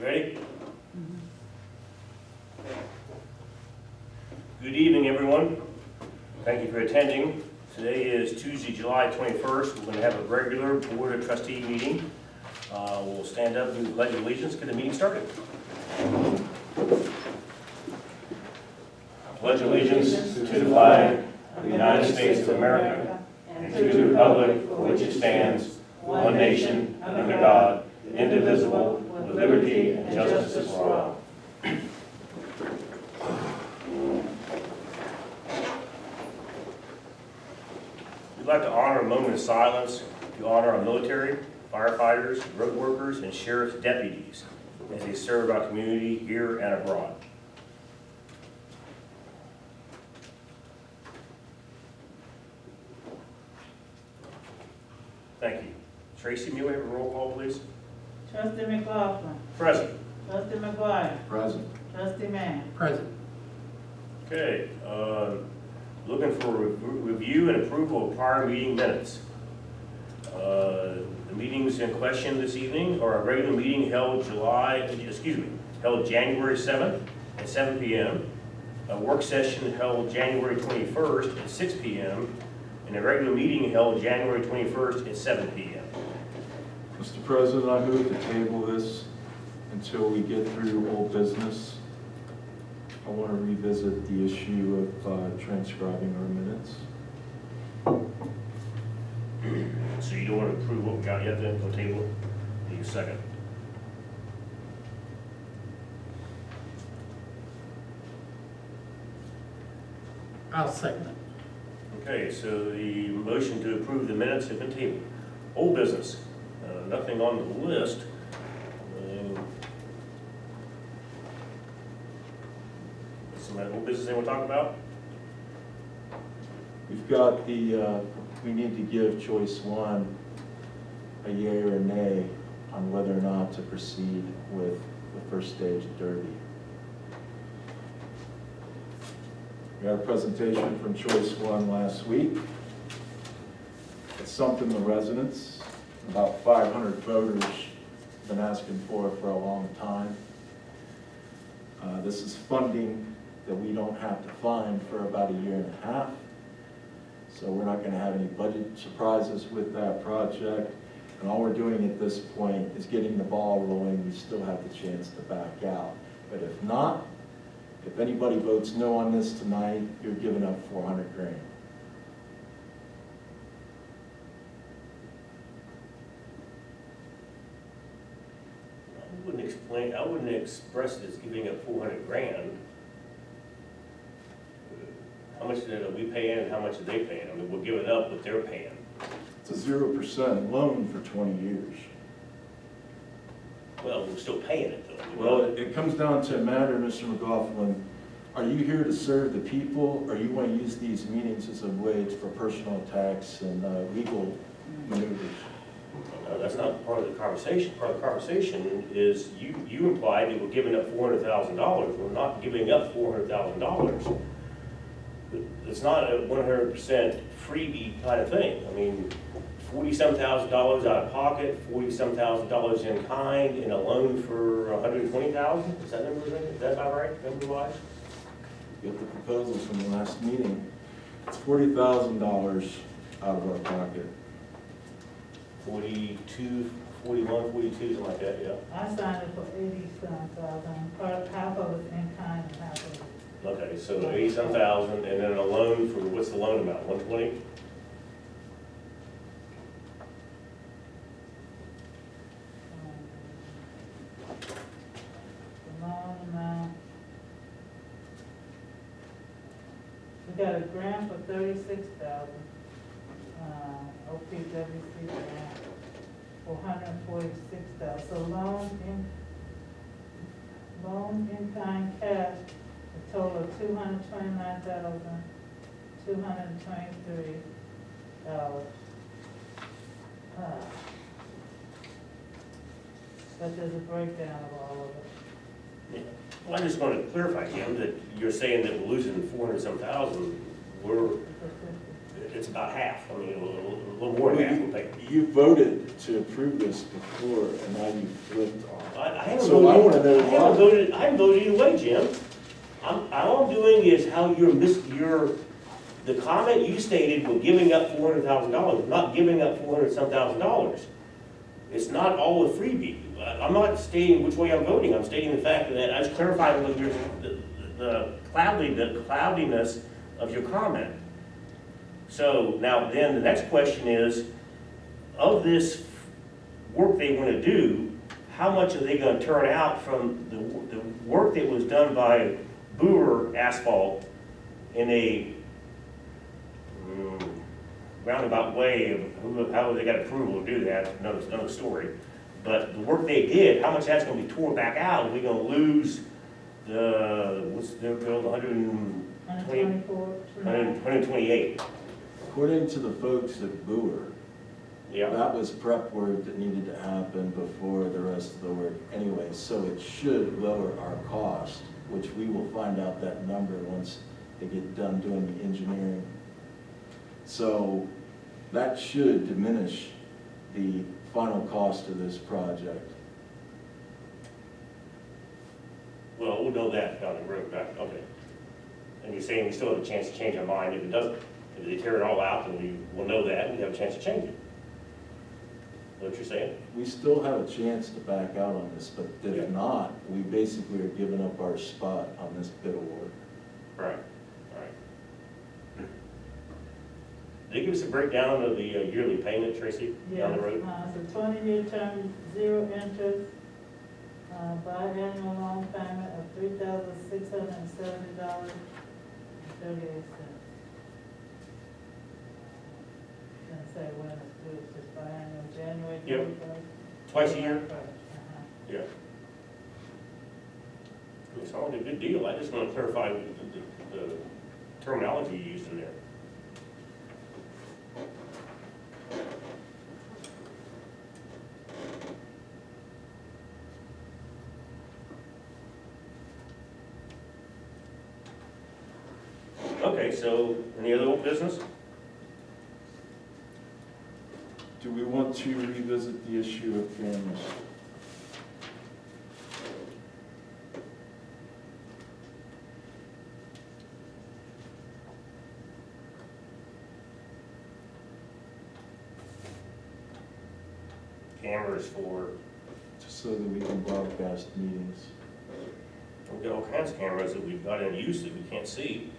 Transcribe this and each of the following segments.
Ready? Good evening, everyone. Thank you for attending. Today is Tuesday, July 21st. We're going to have a regular Board of Trustee meeting. We'll stand up and do the Pledge of Allegiance, get the meeting started. Pledge allegiance to the flag of the United States of America and to the republic for which it stands, one nation, under God, indivisible, with liberty and justice for all. We'd like to honor a moment of silence to honor our military, firefighters, road workers, and sheriff's deputies as they serve our community here and abroad. Thank you. Tracy, may we have a roll call, please? Trustee McLaughlin. Present. Trustee McGuire. Present. Trustee Mann. Present. Okay, looking for review and approval of prior meeting minutes. The meetings in question this evening are a regular meeting held January 7th at 7 p.m., a work session held January 21st at 6 p.m., and a regular meeting held January 21st at 7 p.m. Mr. President, I move to table this until we get through old business. I want to revisit the issue of transcribing our minutes. So you don't want to approve what we got yet then, on the table? Need a second. I'll second it. Okay, so the motion to approve the minutes has been tabled. Old business, nothing on the list. Some old business they want to talk about? We've got we need to give choice one a yea or a nay on whether or not to proceed with the first stage of Derby. We had a presentation from choice one last week. It's something the residents, about 500 voters, have been asking for a long time. This is funding that we don't have to find for about a year and a half. So we're not going to have any budget surprises with that project. And all we're doing at this point is getting the ball rolling. We still have the chance to back out. But if not, if anybody votes no on this tonight, you're giving up 400 grand. I wouldn't express it as giving up 400 grand. How much are we paying and how much are they paying? I mean, we'll give it up what they're paying. It's a 0% loan for 20 years. Well, we're still paying it though. Well, it comes down to a matter, Mr. McLaughlin. Are you here to serve the people, or you want to use these meetings as a way for personal attacks and legal maneuvers? No, that's not part of the conversation. Part of the conversation is you implied that we're giving up $400,000. We're not giving up $400,000. It's not a 100% freebie kind of thing. I mean, $40-some thousand out of pocket, $40-some thousand in kind, and a loan for $120,000. Is that number right? Is that about right, number-wise? Get the proposal from the last meeting. It's $40,000 out of our pocket. 42, 41, 42, something like that, yeah. I signed it for 80-some thousand. Half of it's in kind and half of it. Okay, so 80-some thousand, and then a loan for, what's the loan amount, 120? The loan amount. We got a grant for 36,000. OPWC grant for 146,000. So loan in kind cash, a total of $229,223. But there's a breakdown of all of it. Yeah. Well, I just want to clarify, Jim, that you're saying that we're losing 400-some thousand. it's about half, I mean, a little more than half we're paying. You voted to approve this before, and now you flipped on it. I haven't So I wanna know voted, I haven't voted either way, Jim. All I'm doing is how the comment you stated was giving up $400,000, not giving up 400-some thousand dollars. It's not all a freebie. I'm not stating which way I'm voting, I'm stating the fact that I was clarifying what the cloudiness of your comment. So now then the next question is, of this work they want to do, how much are they going to turn out from the work that was done by Boer Asphalt in a roundabout way of how they got approval to do that, another story. But the work they did, how much that's going to be tore back out, and we're going to lose what's their bill, 124, 128. According to the folks at Boer, Yeah. that was prep work that needed to happen before the rest of the work anyway, so it should lower our cost, which we will find out that number once they get done doing the engineering. So that should diminish the final cost of this project. Well, we'll know that down the road, right? Okay. And you're saying we still have a chance to change our mind if it doesn't. If they tear it all out, then we will know that and we have a chance to change it. Is that what you're saying? We still have a chance to back out on this, but Yeah. if not, we basically are giving up our spot on this bid award. Right, right. They give us a breakdown of the yearly payment, Tracy, down the road? It's a 20-year term, 0 interest, biannual loan payment of $3,670.38. Didn't say when it's due, it's just biannual, January Yep. 31st. Twice a year? Uh-huh. Yeah. It's already a good deal. I just want to clarify the terminology you used in there. Okay, so any other old business? Do we want to revisit the issue of cameras? Cameras for, Just so that we can broadcast meetings. we've got all kinds of cameras that we've got in use that we can't see.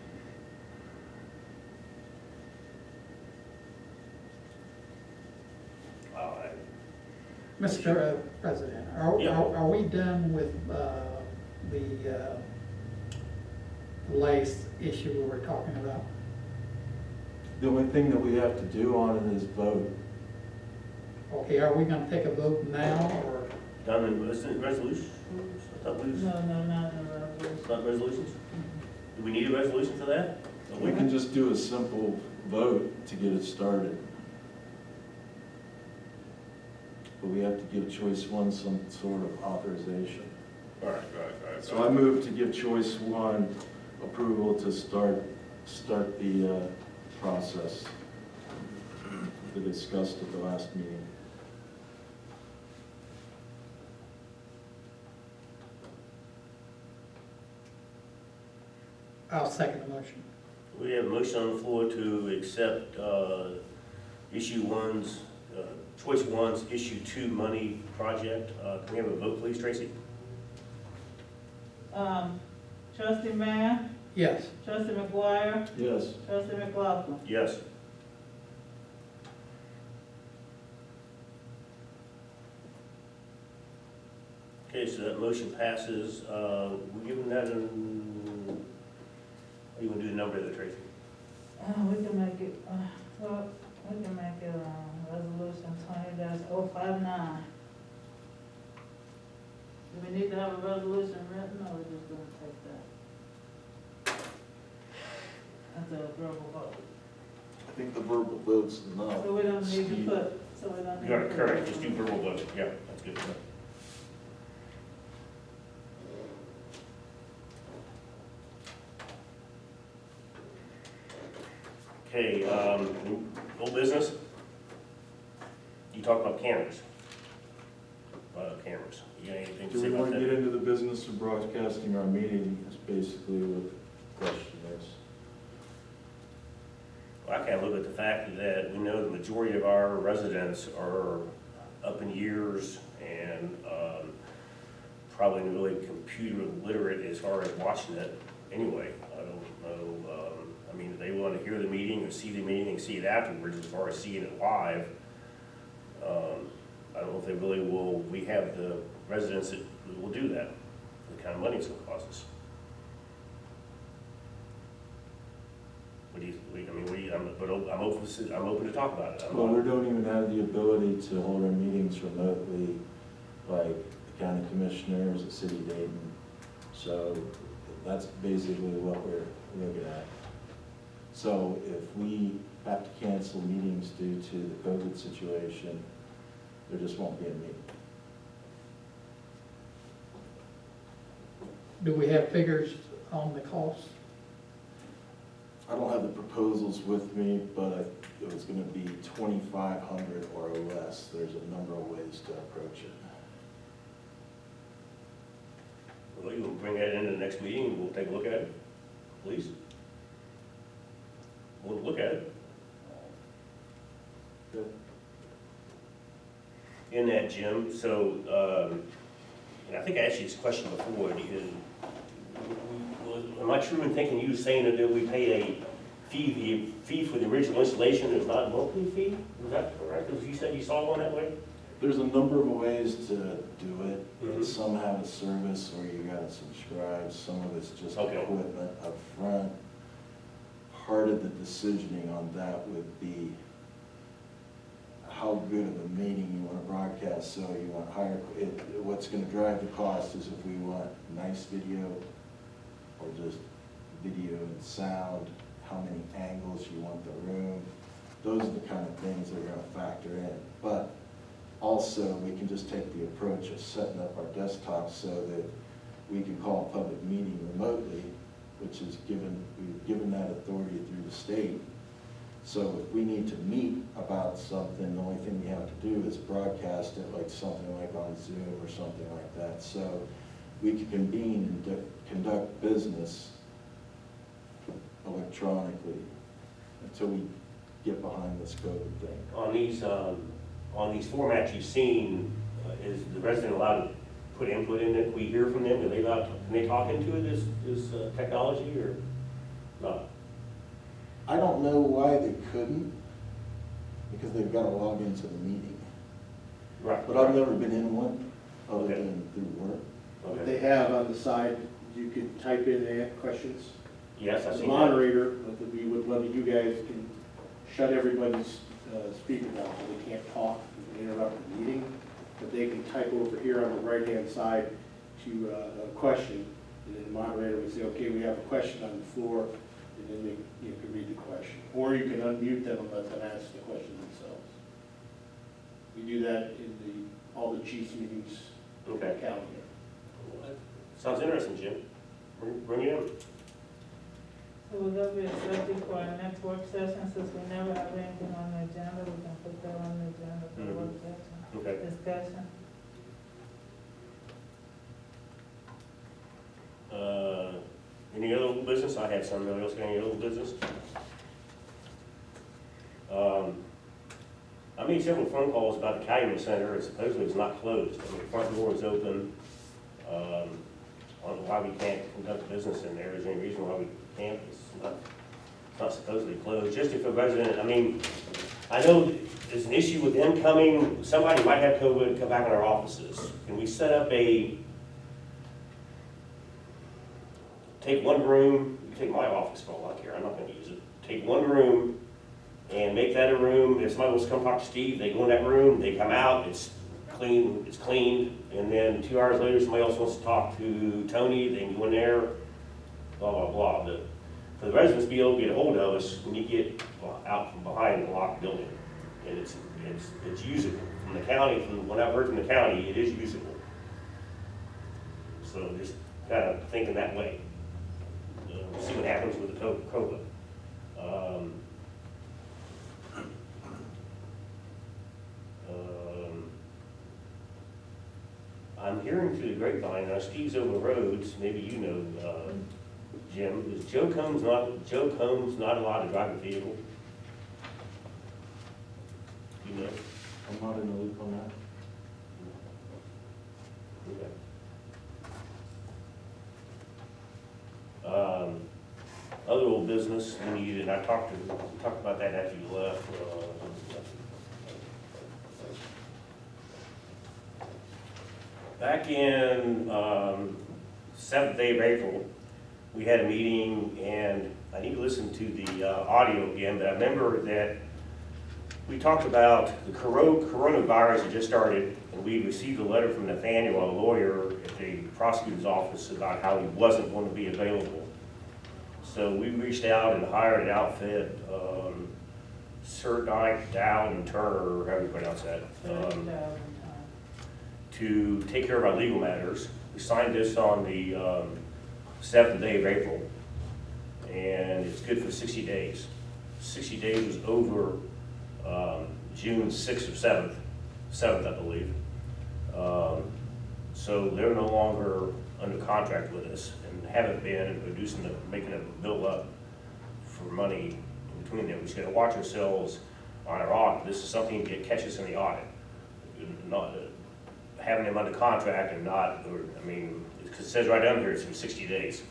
Mr. President, are Yeah. we done with the lace issue we were talking about? The only thing that we have to do on it is vote. Okay, are we gonna take a vote now, or? Done in resolutions? I thought we was, No, not in the resolution. not resolutions? Do we need a resolution for that? We can just do a simple vote to get it started. But we have to give choice one some sort of authorization. All right. So I move to give choice one approval to start the process we discussed at the last meeting. I'll second the motion. We have a motion on the floor to accept issue one's, choice one's issue two money project. Can we have a vote, please, Tracy? Trustee Mann, Yes. trustee McGuire, Yes. trustee McLaughlin. Yes. Okay, so that motion passes. We're giving that an, how do you want to do the number there, Tracy? We can make it, well, we can make it, resolution 20-059. Do we need to have a resolution written, or we just gonna take that? That's a verbal vote. I think the verbal vote's enough. So we don't need to Steve. put, so we don't need You to got it put. correct, just do verbal vote. Yeah, that's good. Okay, old business? You talked about cameras. Cameras. You got anything to Do say we about want to that? get into the business of broadcasting our meeting is basically what the question is. Well, I kind of look at the fact that we know the majority of our residents are up in years and probably really computer literate as far as watching it anyway. I don't know, I mean, if they want to hear the meeting or see the meeting and see it afterwards as far as seeing it live. I don't know if they really will, we have the residents that will do that, the kind of money it's gonna cost us. What do you, I mean, I'm open to talk about it. Well, we don't even have the ability to hold our meetings remotely, like the county commissioners, the city of Dayton. So that's basically what we're looking at. So if we have to cancel meetings due to the COVID situation, there just won't be a meeting. Do we have figures on the cost? I don't have the proposals with me, but it was gonna be 2,500 or less. There's a number of ways to approach it. Well, you will bring that into the next meeting and we'll take a look at it, please. We'll look at it. Good. In that, Jim, so, and I think I asked you this question before, am I true in thinking you were saying that we pay a fee for the original installation, is not a monthly fee? Is that correct? Because you said you saw one that way? There's a number of ways to do it. Mhm. Some have a service where you gotta subscribe, some of it's just Okay. equipment up front. Part of the decisioning on that would be how good of a meeting you want to broadcast, so you want higher, what's gonna drive the cost is if we want nice video or just video and sound, how many angles you want the room. Those are the kind of things that are gonna factor in. But also, we can just take the approach of setting up our desktops so that we can call a public meeting remotely, which is we've given that authority through the state. So if we need to meet about something, the only thing we have to do is broadcast it like something like on Zoom or something like that. So we can convene and conduct business electronically until we get behind this COVID thing. On these formats you've seen, is the resident allowed to put input in it? We hear from them, are they allowed, can they talk into it as technology or not? I don't know why they couldn't, because they've got to log into the meeting. Right. But I've never been in one, other Okay. than through work. Okay. They have on the side, you can type in and ask questions. Yes, I The see that. moderator, one of you guys can shut everybody's speaker down so they can't talk and interrupt the meeting. But they can type over here on the right-hand side to a question, and then the moderator would say, okay, we have a question on the floor, and then you can read the question. Or you can unmute them and let them ask the question themselves. We do that in all the chiefs meetings Okay. calendar. Sounds interesting, Jim. Bring it in. So will that be accepted for our next work session, since we never have anything on the agenda, we can put that on the agenda for the work session Okay. discussion? Any other old business? I had some. Anybody else got any old business? I made several phone calls about the Calumet Center. It supposedly is not closed. I mean, the front door is open. I don't know why we can't conduct business in there. Is there any reason why we can't? It's not supposedly closed. Just if a resident, I mean, I know there's an issue with them coming. Somebody might have COVID and come back in our offices. Can we set up take one room, you take my office for all I care, I'm not gonna use it. Take one room and make that a room. If somebody wants to come talk to Steve, they go in that room, they come out, it's cleaned, and then 2 hours later, somebody else wants to talk to Tony, they can go in there, blah, blah, blah. But for the residents to be able to get a hold of us when you get out from behind the locked building, and it's usable. From the county, from what I've heard from the county, it is usable. So just kind of thinking that way. See what happens with the COVID. I'm hearing through the grapevine, now Steve's over roads, maybe you know, Jim, is Joe Combs not allowed to drive a vehicle? You know? I'm not in the loop on that. Okay. Other old business, we needed, I talked about that after you left. Back in 7th day of April, we had a meeting, and I need to listen to the audio again, but I remember that we talked about the coronavirus had just started, and we received a letter from Nathaniel, a lawyer at the prosecutor's office, about how he wasn't going to be available. So we reached out and hired an outfit, Sir Dyke, Dowd and Turner, or however you pronounce that, to take care of our legal matters. We signed this on the 7th day of April, and it's good for 60 days. 60 days was over June 6th or 7th, I believe. So they're no longer under contract with us and haven't been, and making a bill up for money in between them. We just gotta watch ourselves on our audit. This is something that catches us in the audit. Not having them under contract and not, I mean, it says right down here, it's for 60 days.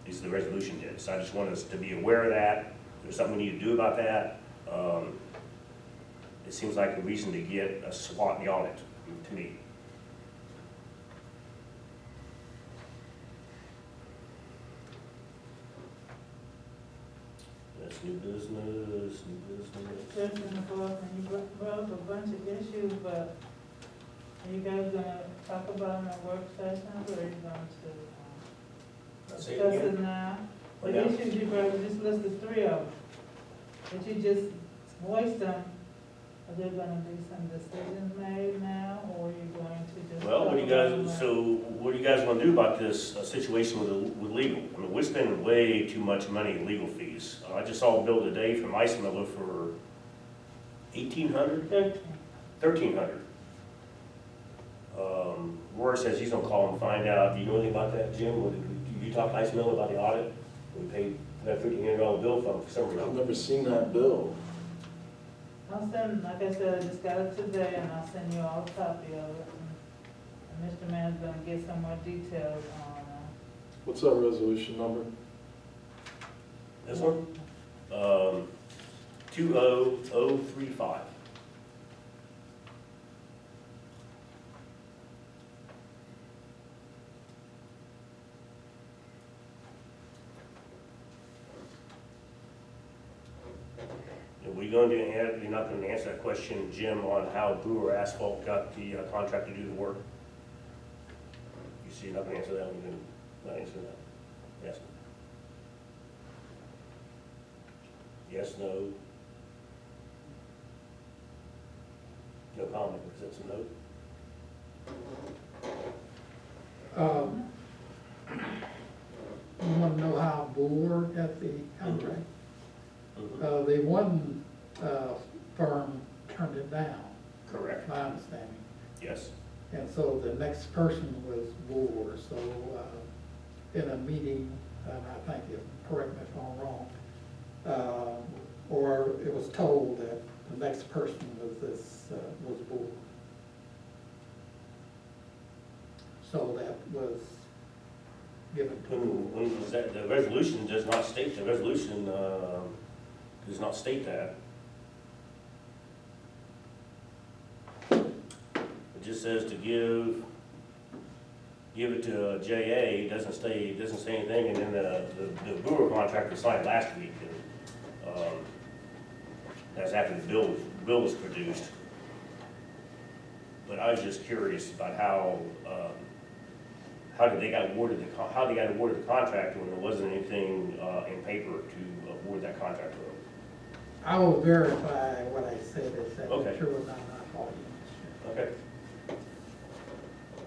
These are the resolution dates. So I just want us to be aware of that. There's something we need to do about that. It seems like a reason to get a spot in the audit, to me. That's new business. Just in the board, and you brought up a bunch of issues, but are you guys gonna talk about them in work sessions, or are you going to Say it discuss again. it now? What The now? issues you brought, we just listed 3 of them, but you just voiced them. Are there gonna be some decisions made now, or are you going to just? Well, what do you talk about guys, them? so what do you guys want to do about this situation with legal? I mean, we're spending way too much money in legal fees. I just saw a bill today from Ice Miller for 1,800, 13. 1,300. Roy says he's gonna call and find out. Do you know anything about that, Jim? Did you talk to Ice Miller about the audit? We paid that $1,300 bill for some I've reason. never seen that bill. I'll send, like I said, I just got it today, and I'll send you all a copy of it. And Mr. Mann's gonna get some more details on, What's that resolution number? This one? 20035. Are we going to, you're not going to answer that question, Jim, on how Brewer Asphalt got the contract to do the work? You see, you're not going to answer that, we can not answer that. Yes. Yes, no? No comment, because that's a no. You wanna know how Boer got the contract? The one firm turned it down, Correct, my understanding. yes. And so the next person was Boer, so in a meeting, and I think, correct me if I'm wrong, or it was told that the next person was Boer. So that was given to Boer. When was that, the resolution does not state, the resolution does not state that. It just says to give it to JA, it doesn't say anything, and then the Brewer contract was signed last week, and that's after the bill was produced. But I was just curious about how they got awarded the contract when there wasn't anything in paper to award that contract to them. I will verify what I said, is that Okay. it sure was not my fault. Okay.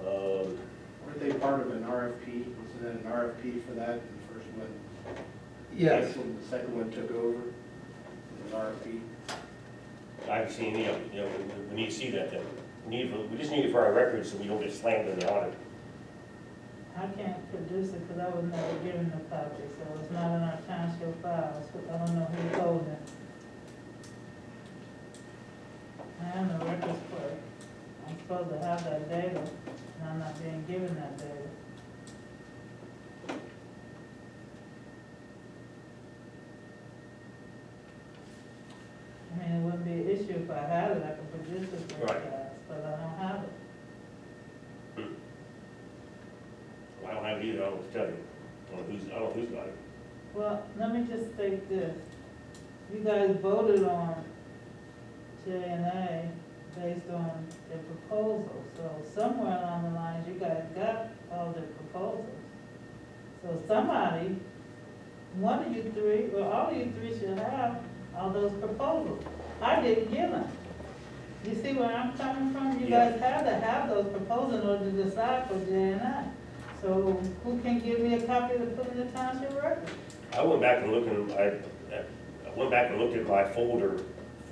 Weren't they part of an RFP? Wasn't it an RFP for that, the first one? Yes, The second one took over, an RFP? I haven't seen any of it, we need to see that then. we just need it for our records so we don't get slammed in the audit. I can't produce it because I was never given a copy, so it's not in our township files, so I don't know who told it. I am the records clerk. I'm supposed to have that data, and I'm not being given that data. I mean, it wouldn't be an issue if I had it, I could produce it for you Right. guys, but I don't have it. I don't have it either, I don't know what to tell you. I don't know who's got it. Well, let me just state this. You guys voted on J&A based on their proposal. So somewhere along the lines, you guys got all their proposals. So somebody, one of you three, or all of you three should have all those proposals. I didn't give them. You see where I'm coming from? You Yeah. guys have to have those proposals in order to decide for J&I. So who can give me a copy to put in the township record? I went back and looked at my folder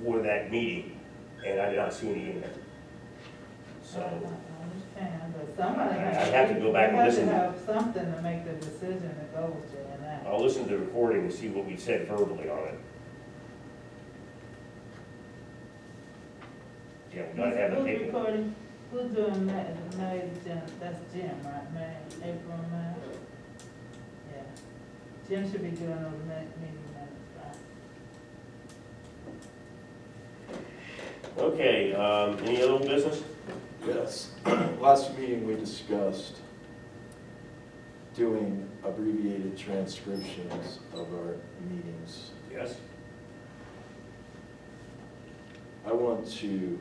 for that meeting, and I did not see any in there. So, I understand, but somebody I has. have to go back and listen. You have to have something to make the decision to go with J&I. I'll listen to the recording and see what we said verbally on it. Yeah, we gotta have the Who's paper. recording, who's doing May, Jim, that's Jim, right, May, April, May? Yeah, Jim should be doing those meeting minutes, right? Okay, any other business? Yes. Last meeting, we discussed doing abbreviated transcriptions of our meetings. Yes? I want to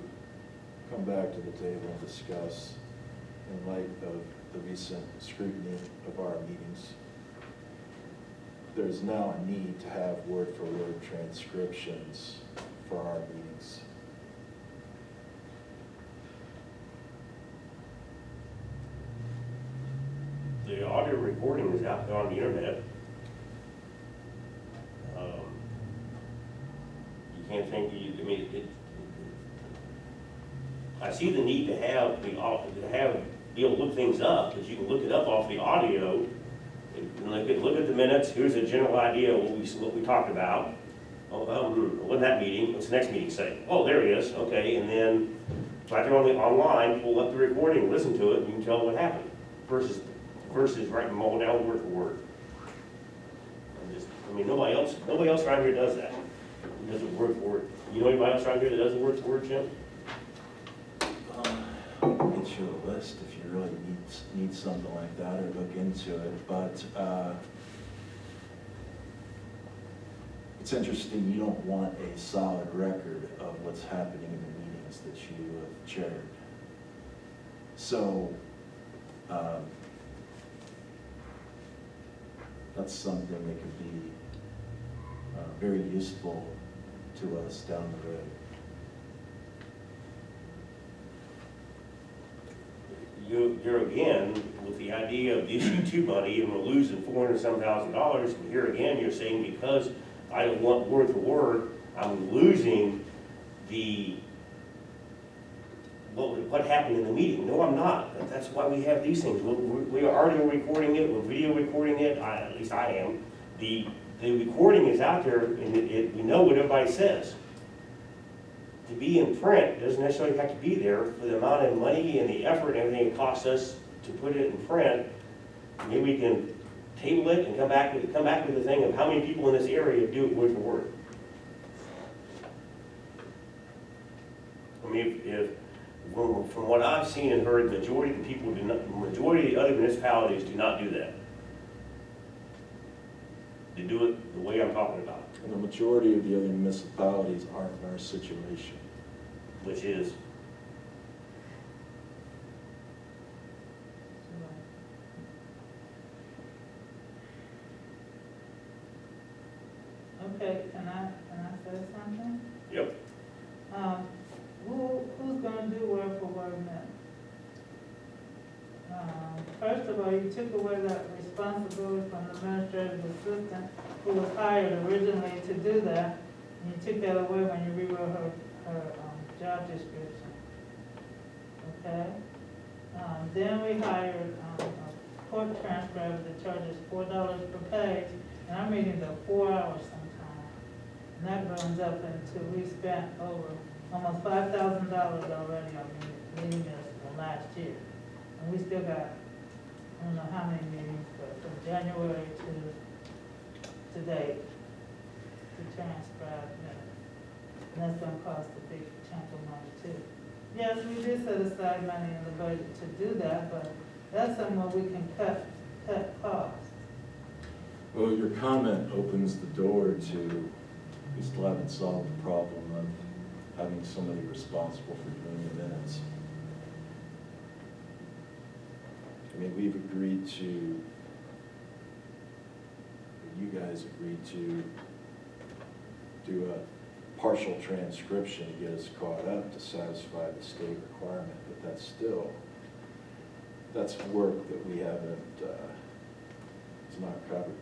come back to the table and discuss, in light of the recent scrutiny of our meetings, there's now a need to have word-for-word transcriptions for our meetings. The audio recording is out there on the internet. You can't think, I see the need to have be able to look things up, because you can look it up off the audio. And look at the minutes, here's a general idea of what we talked about. Wasn't that meeting, what's the next meeting say? Oh, there it is, okay, and then right there online, pull up the recording, listen to it, and you can tell what happened, versus writing them all down word for word. Nobody else around here does that. Does it word for word. You know anybody else around here that does it word for word, Jim? Get you a list if you really need something like that, or look into it, but it's interesting, you don't want a solid record of what's happening in the meetings that you have chaired. So, that's something that could be very useful to us down the road. You're again, with the idea of issue 2 money, and we're losing $400,000, and here again, you're saying because I don't want word for word, I'm losing what happened in the meeting. No, I'm not. That's why we have these things. We are audio recording it, we're video recording it, at least I am. The recording is out there, and we know what everybody says. To be in print doesn't necessarily have to be there for the amount of money and the effort and everything it costs us to put it in print. Maybe we can table it and come back with the thing of how many people in this area do it word for word. I mean, from what I've seen and heard, the majority of the other municipalities do not do that. They do it the way I'm talking about. And the majority of the other municipalities aren't in our situation. Which is, Okay, can I say something? yep, Who's gonna do word for word minutes? First of all, you took away that responsibility from the administrative assistant who was hired originally to do that, and you took that away when you rewrote her job description. okay? Then we hired, a court transcriber that charges $4 per page, and our meetings are 4 hours sometimes. And that runs up into, we spent over almost $5,000 already on meeting minutes from last year. And we still got, I don't know how many meetings, but from January to date, to transcribe minutes. And that's gonna cost a big chunk of money too. Yes, we did set aside money in the budget to do that, but that's somewhere we can cut costs. Well, your comment opens the door to, we still haven't solved the problem of having somebody responsible for doing the minutes. I mean, we've agreed to, you guys agreed to do a partial transcription to get us caught up to satisfy the state requirement, but that's still, that's work that we haven't, it's not covered.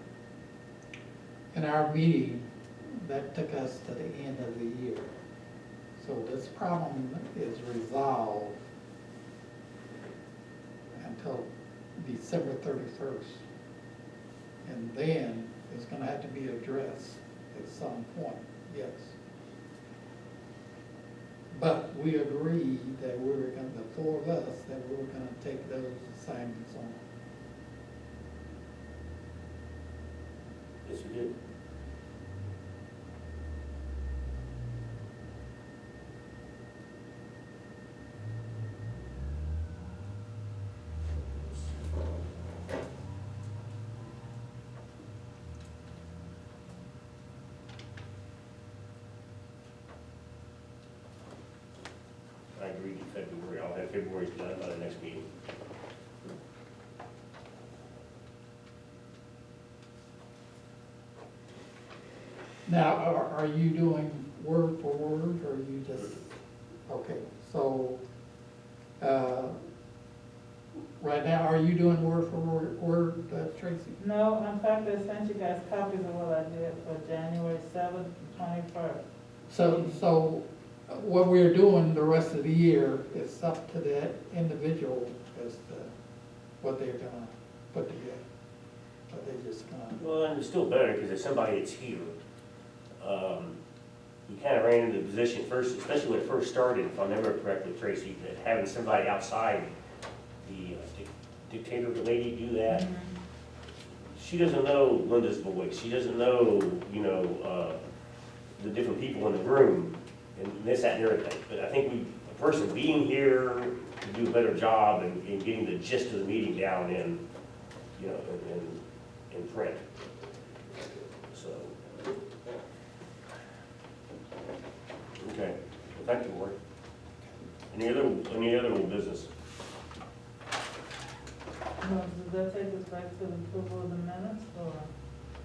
In our meeting, that took us to the end of the year. So this problem is resolved until December 31st. And then it's gonna have to be addressed at some point, yes. But we agreed that we were gonna, the four of us, that we were gonna take those assignments on. Yes, we did. I agreed in February. I'll have February done by the next meeting. Now, are you doing word for word, or you just, okay, so, right now, are you doing word for word, Tracy? No, in fact, I sent you guys copies of what I did for January 7th and 21st. So what we're doing the rest of the year is up to that individual as to what they're gonna put together. But they're just gonna, Well, and it's still better because if somebody that's here, we kind of ran into the position first, especially when it first started, if I remember correctly, Tracy, that having somebody outside, the dictator lady do that. Mhm. She doesn't know Linda's voice. She doesn't know, the different people in the room and this, that, and everything. But I think a person being here to do a better job in getting the gist of the meeting down in, in print. So. Okay, well, thank you, Ward. Any other old business? Well, does that take us back to the approval of the minutes, or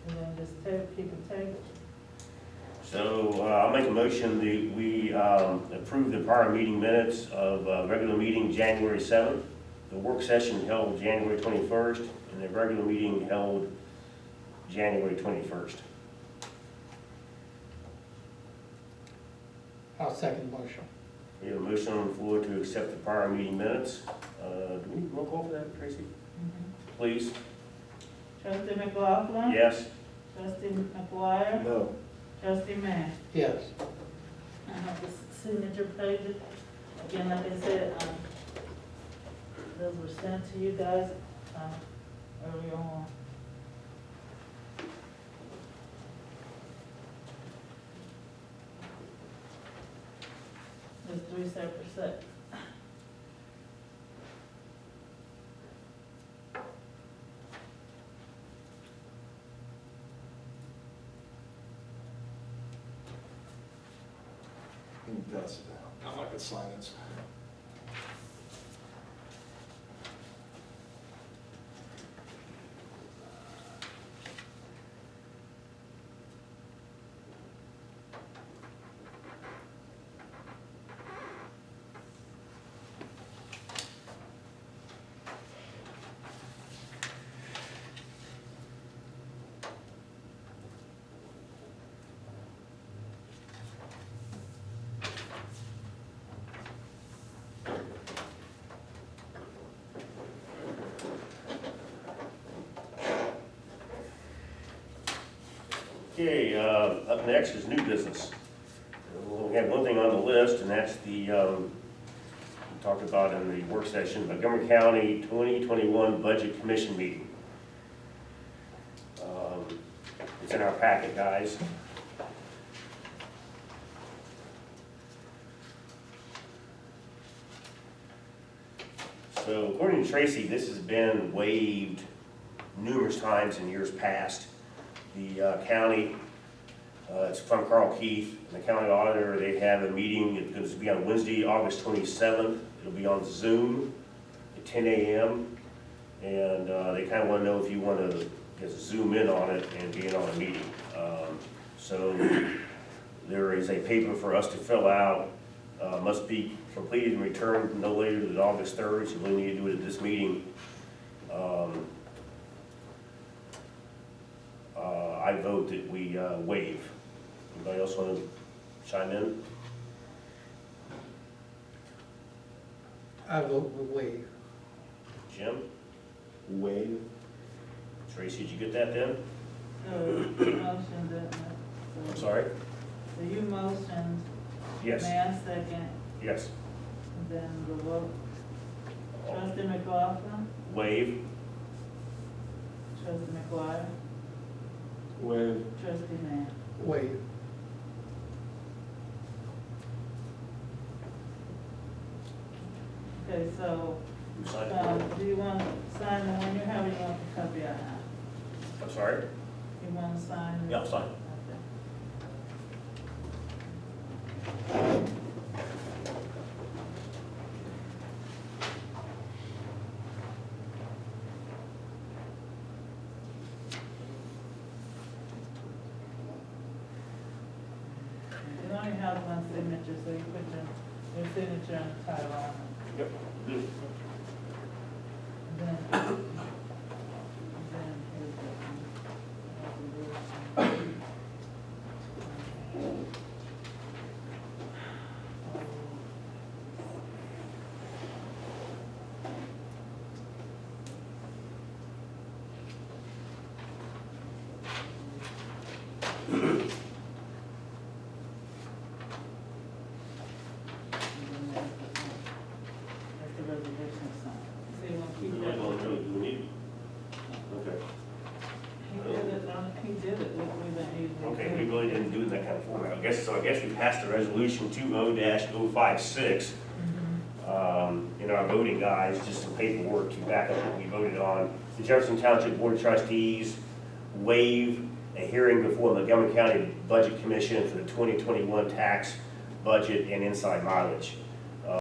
we're gonna just keep it tabled? So I'll make a motion that we approve the prior meeting minutes of regular meeting January 7th, the work session held January 21st, and the regular meeting held January 21st. I'll second motion. We have a motion on the floor to accept the prior meeting minutes. Do we roll call for that, Tracy? Please. Trustee McLaughlin? Yes. Trustee McGuire? No. Trustee Mann? Yes. I have the signature pages. Again, like I said, those were sent to you guys earlier on. There's 3 separate sets. Pass it down. I'm not gonna sign this. Okay, up next is new business. We have one thing on the list, and that's the, we talked about in the work session, Montgomery County 2021 Budget Commission meeting. It's in our packet, guys. So according to Tracy, this has been waived numerous times in years past. The county, it's from Carl Keith, and the county auditor, they have a meeting, it's going to be on Wednesday, August 27th. It'll be on Zoom at 10 a.m. And they kind of want to know if you want to just zoom in on it and be in on a meeting. So there is a paper for us to fill out, must be completed and returned no later than August 3rd, so we need to do it at this meeting. I vote that we waive. Anybody else want to chime in? I vote we waive. Jim? Waive. Tracy, did you get that then? So, you motioned, didn't it? I'm sorry? So you motioned, Yes, may I second, yes. and then the vote. Trustee McLaughlin, Waive. trustee McGuire, Waive. trustee Mann. Waive. Okay, so, You signed it? do you want to sign the one you have, or you want the copy I have? I'm sorry? You want to sign? Yeah, I'll sign. Okay. You only have one signature, so you put your signature and the title on it. Yep. Then here's the one. That's the resolution sign. So you want to keep that? Do we need? Okay. He did it, he did it, we didn't use it. Okay, we really didn't do that kind of format. I guess we passed the resolution 20-056 in our voting guides, just some paperwork to back up what we voted on. The Jefferson Township Board of Trustees waive a hearing before Montgomery County Budget Commission for the 2021 tax budget and inside mileage.